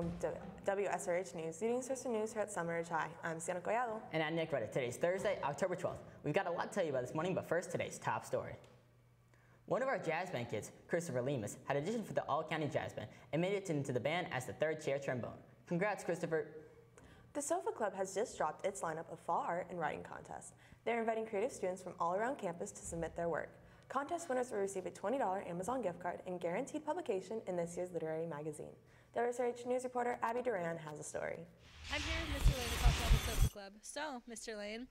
From WSRH News, leading source of news here at Seminole Ridge High, I'm Sienna Collado. And I'm Nick Reddick. Today's Thursday, October 12th. We've got a lot to tell you about this morning, but first, today's top story. One of our jazz band kids, Christopher Lemus, had auditioned for the All-County Jazz Band and made it into the band as the third chair trombone. Congrats, Christopher. The Sofa Club has just dropped its lineup of fall art and writing contests. They're inviting creative students from all around campus to submit their work. Contest winners will receive a $20 Amazon gift card and guaranteed publication in this year's literary magazine. WSRH News reporter Abby Duran has a story. I'm here with Mr. Lane to talk about the Sofa Club. So, Mr. Lane,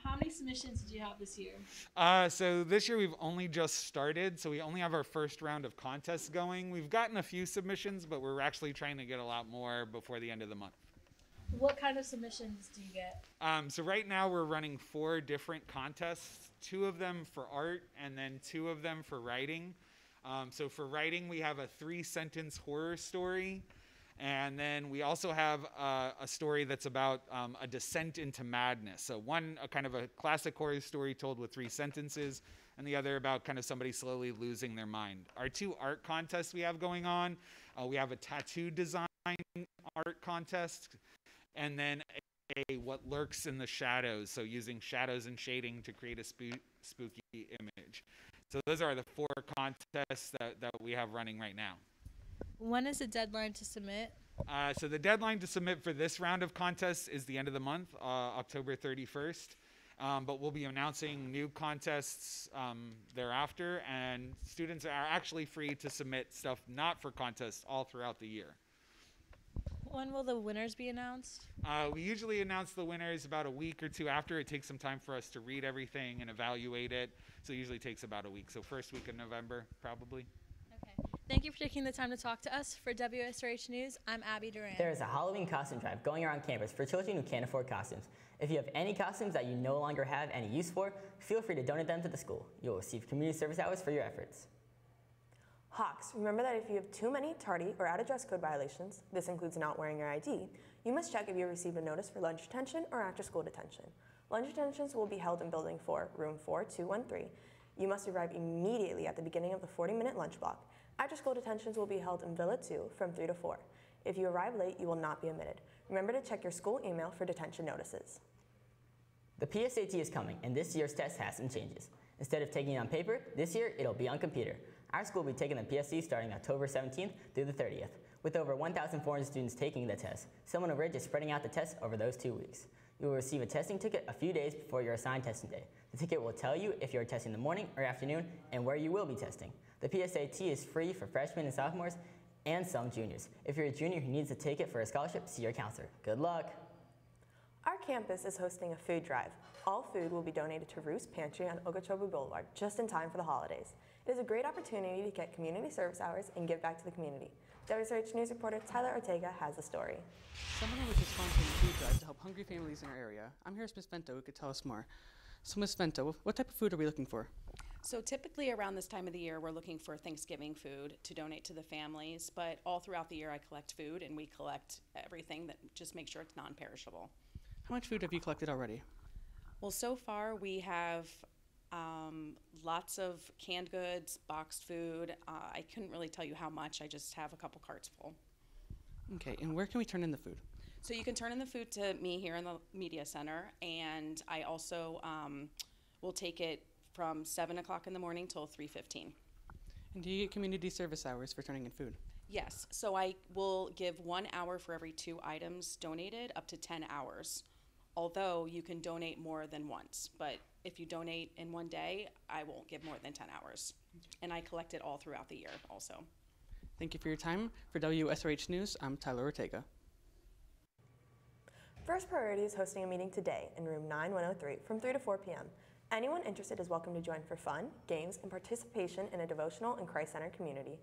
how many submissions did you have this year? So this year we've only just started, so we only have our first round of contests going. We've gotten a few submissions, but we're actually trying to get a lot more before the end of the month. What kind of submissions do you get? So right now we're running 4 different contests, 2 of them for art and then 2 of them for writing. So for writing, we have a 3-sentence horror story. And then we also have a story that's about a descent into madness. So one, a kind of a classic horror story told with 3 sentences, and the other about kind of somebody slowly losing their mind. Our 2 art contests we have going on, we have a tattoo design art contest, and then a what lurks in the shadows. So using shadows and shading to create a spooky image. So those are the 4 contests that we have running right now. When is the deadline to submit? So the deadline to submit for this round of contests is the end of the month, October 31st. But we'll be announcing new contests thereafter, and students are actually free to submit stuff not for contests all throughout the year. When will the winners be announced? We usually announce the winners about a week or 2 after. It takes some time for us to read everything and evaluate it, so it usually takes about a week. So first week of November, probably. Okay. Thank you for taking the time to talk to us. For WSRH News, I'm Abby Duran. There is a Halloween costume drive going around campus for children who can't afford costumes. If you have any costumes that you no longer have any use for, feel free to donate them to the school. You'll receive community service hours for your efforts. Hawks, remember that if you have too many tardy or out of dress code violations, this includes not wearing your ID, you must check if you received a notice for lunch detention or after school detention. Lunch detentions will be held in Building 4, Room 4213. You must arrive immediately at the beginning of the 40-minute lunch block. After school detentions will be held in Villa 2 from 3 to 4. If you arrive late, you will not be admitted. Remember to check your school email for detention notices. The PSAT is coming, and this year's test has some changes. Instead of taking it on paper, this year it'll be on computer. Our school will be taking the PSAT starting October 17th through the 30th. With over 1,400 students taking the test, Seminole Ridge is spreading out the test over those 2 weeks. You will receive a testing ticket a few days before your assigned testing day. The ticket will tell you if you are testing in the morning or afternoon and where you will be testing. The PSAT is free for freshmen and sophomores and some juniors. If you're a junior who needs to take it for a scholarship, see your counselor. Good luck! Our campus is hosting a food drive. All food will be donated to Roost Pantry on Okeechobee Boulevard just in time for the holidays. It is a great opportunity to get community service hours and give back to the community. WSRH News reporter Tyler Ortega has the story. Seminole Ridge is sponsoring a food drive to help hungry families in our area. I'm here with Ms. Vento, who could tell us more. So Ms. Vento, what type of food are we looking for? So typically around this time of the year, we're looking for Thanksgiving food to donate to the families, but all throughout the year I collect food, and we collect everything that just make sure it's non-perishable. How much food have you collected already? Well, so far we have lots of canned goods, boxed food. I couldn't really tell you how much. I just have a couple carts full. Okay, and where can we turn in the food? So you can turn in the food to me here in the Media Center, and I also will take it from 7 o'clock in the morning till 3:15. And do you get community service hours for turning in food? Yes, so I will give 1 hour for every 2 items donated, up to 10 hours. Although you can donate more than once, but if you donate in one day, I won't give more than 10 hours. And I collect it all throughout the year also. Thank you for your time. For WSRH News, I'm Tyler Ortega. First Priority is hosting a meeting today in room 9103 from 3 to 4 p.m. Anyone interested is welcome to join for fun, games, and participation in a devotional and Christ-centered community.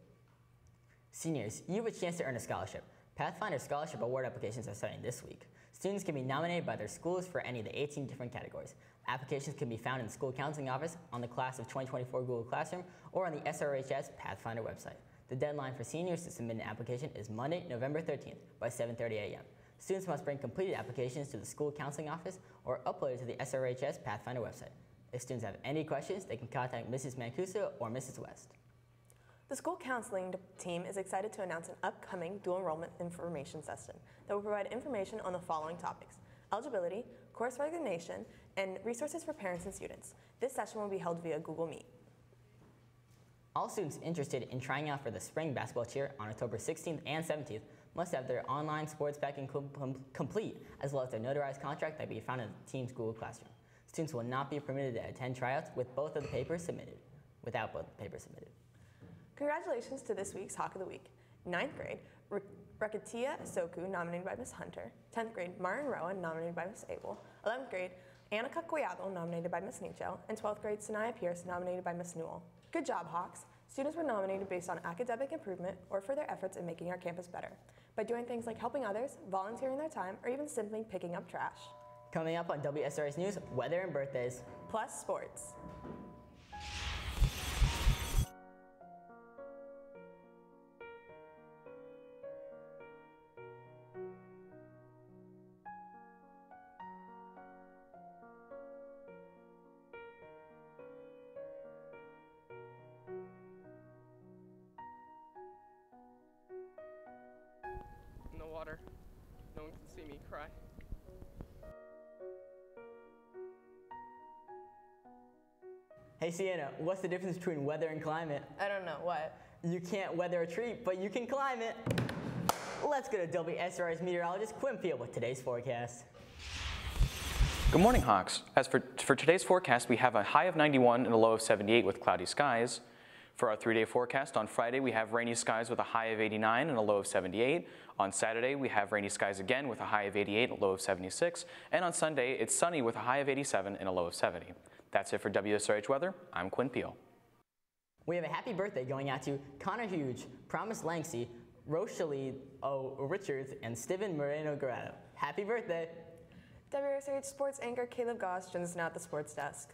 Seniors, you have a chance to earn a scholarship. Pathfinder Scholarship Award applications are starting this week. Students can be nominated by their schools for any of the 18 different categories. Applications can be found in the school counseling office, on the Class of 2024 Google Classroom, or on the SRHS Pathfinder website. The deadline for seniors to submit an application is Monday, November 13th by 7:30 a.m. Students must bring completed applications to the school counseling office or upload it to the SRHS Pathfinder website. If students have any questions, they can contact Mrs. Mancuso or Mrs. West. The school counseling team is excited to announce an upcoming dual enrollment information session that will provide information on the following topics: eligibility, course resignation, and resources for parents and students. This session will be held via Google Meet. All students interested in trying out for the spring basketball cheer on October 16th and 17th must have their online sports packet complete, as well as their notarized contract that can be found in the team's Google Classroom. Students will not be permitted to attend tryouts without both of the papers submitted. Congratulations to this week's Hawk of the Week. 9th grade, Rakatia Soku, nominated by Ms. Hunter. 10th grade, Marin Rowan, nominated by Ms. Abel. 11th grade, Annika Collado, nominated by Ms. Nicho. And 12th grade, Sanaya Pierce, nominated by Ms. Newell. Good job, Hawks. Students were nominated based on academic improvement or for their efforts in making our campus better, by doing things like helping others, volunteering their time, or even simply picking up trash. Coming up on WSRH News, weather and birthdays. Plus sports. In the water. No one can see me cry. Hey Sienna, what's the difference between weather and climate? I don't know, what? You can't weather a tree, but you can climb it. Let's go to WSRH meteorologist Quinn Field with today's forecast. Good morning, Hawks. As for today's forecast, we have a high of 91 and a low of 78 with cloudy skies. For our 3-day forecast, on Friday we have rainy skies with a high of 89 and a low of 78. On Saturday we have rainy skies again with a high of 88 and a low of 76. And on Sunday it's sunny with a high of 87 and a low of 70. That's it for WSRH weather. I'm Quinn Peel. We have a happy birthday going out to Connor Huge, Promise Langsey, Rochelle O. Richards, and Steven Moreno Guerrero. Happy birthday! WSRH sports anchor Caleb Goss joins us now at the sports desk.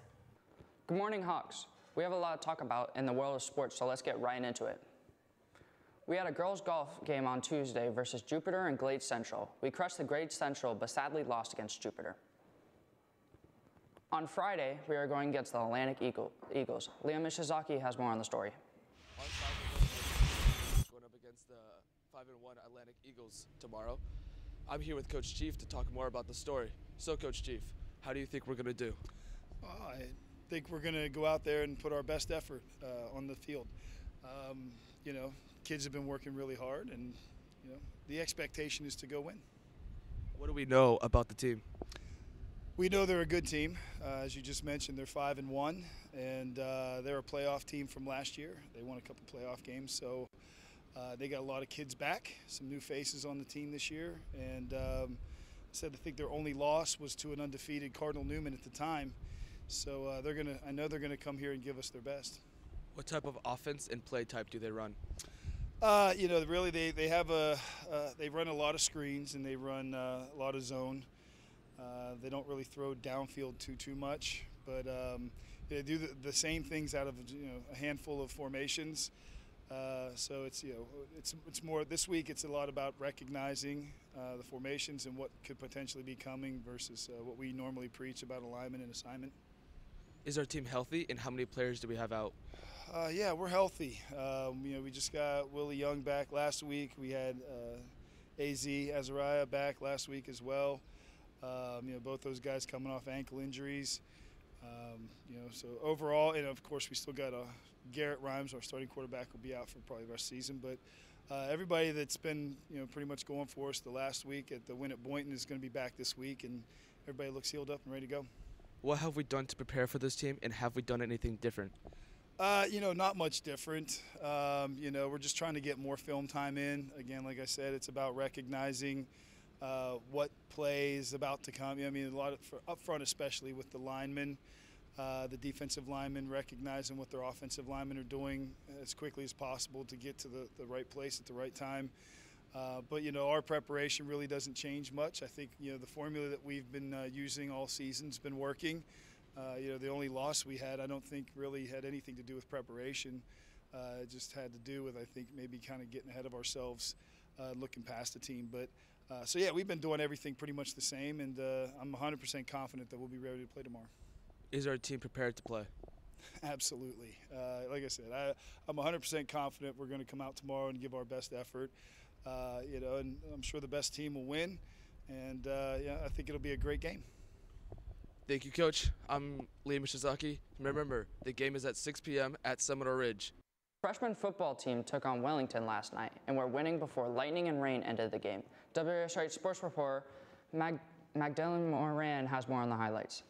Good morning, Hawks. We have a lot to talk about in the world of sports, so let's get right into it. We had a girls' golf game on Tuesday versus Jupiter and Glade Central. We crushed the Glade Central, but sadly lost against Jupiter. On Friday, we are going against the Atlantic Eagles. Liam Mishizaki has more on the story. On Friday, going up against the 5-1 Atlantic Eagles tomorrow. I'm here with Coach Chief to talk more about the story. So, Coach Chief, how do you think we're going to do? I think we're going to go out there and put our best effort on the field. Kids have been working really hard, and the expectation is to go win. What do we know about the team? We know they're a good team. As you just mentioned, they're 5-1, and they're a playoff team from last year. They won a couple playoff games, so they got a lot of kids back, some new faces on the team this year, and I think their only loss was to an undefeated Cardinal Newman at the time. So I know they're gonna come here and give us their best. What type of offense and play type do they run? Really they have they run a lot of screens and they run a lot of zone. They don't really throw downfield too much, but they do the same things out of a handful of formations. So it's more this week. It's a lot about recognizing the formations and what could potentially be coming versus what we normally preach about alignment and assignment. Is our team healthy, and how many players do we have out? Yeah, we're healthy. We just got Willie Young back last week. We had AZ Azariah back last week as well. Both those guys coming off ankle injuries. So overall, and of course we still got Garrett Rhymes, our starting quarterback, will be out for probably our season. But everybody that's been pretty much going for us the last week at the win at Boynton is going to be back this week, and everybody looks healed up and ready to go. What have we done to prepare for this team, and have we done anything different? Not much different. We're just trying to get more film time in. Again, like I said, it's about recognizing what play is about to come. A lot up front, especially with the linemen, the defensive linemen, recognizing what their offensive linemen are doing as quickly as possible to get to the right place at the right time. But our preparation really doesn't change much. I think the formula that we've been using all season's been working. The only loss we had, I don't think really had anything to do with preparation. It just had to do with, I think, maybe kind of getting ahead of ourselves, looking past the team. But we've been doing everything pretty much the same, and I'm 100% confident that we'll be ready to play tomorrow. Is our team prepared to play? Absolutely. Like I said, I'm 100% confident we're going to come out tomorrow and give our best effort. And I'm sure the best team will win. And I think it'll be a great game. Thank you, Coach. I'm Liam Shizaki. Remember, the game is at 6 p.m. at Seminole Ridge. Freshman football team took on Wellington last night and were winning before lightning and rain ended the game. WSRH sports reporter Magdalene Moran has more on the highlights.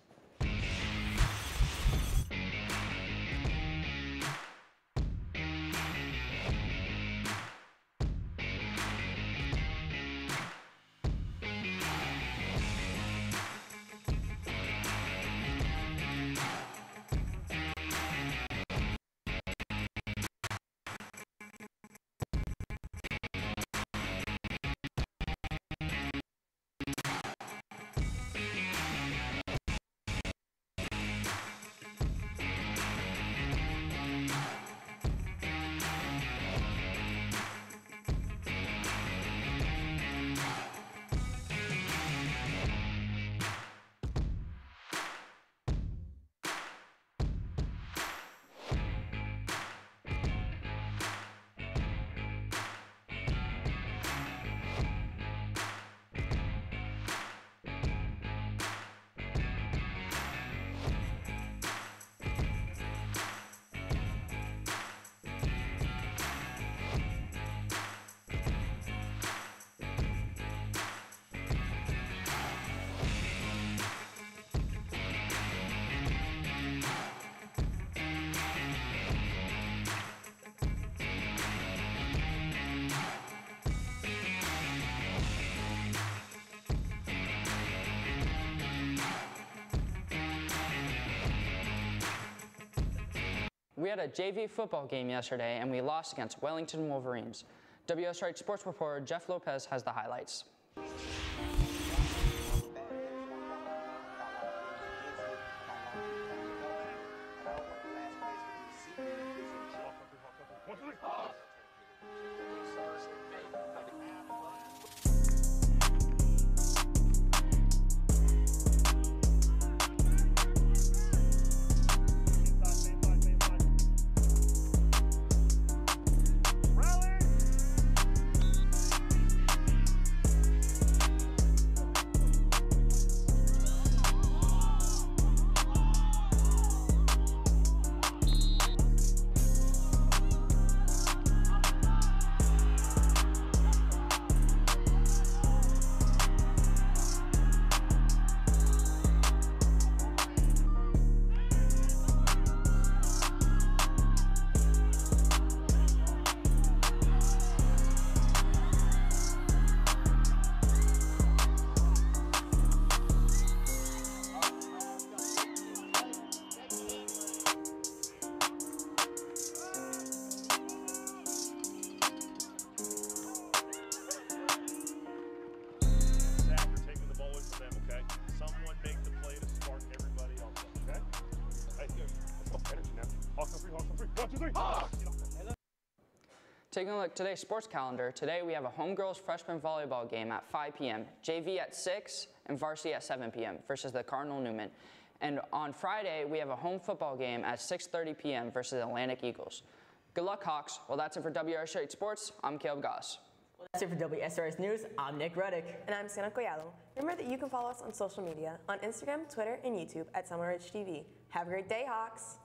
We had a JV football game yesterday and we lost against Wellington Wolverines. WSRH sports reporter Jeff Lopez has the highlights. Taking a look at today's sports calendar, today we have a homegirls freshman volleyball game at 5 p.m., JV at 6, and varsity at 7 p.m. versus the Cardinal Newman. And on Friday, we have a home football game at 6:30 p.m. versus Atlantic Eagles. Good luck, Hawks. Well, that's it for WSRH Sports. I'm Caleb Goss. Well, that's it for WSRH News. I'm Nick Ruddick. And I'm Sienna Collado. Remember that you can follow us on social media on Instagram, Twitter, and YouTube at Seminole Ridge TV. Have a great day, Hawks.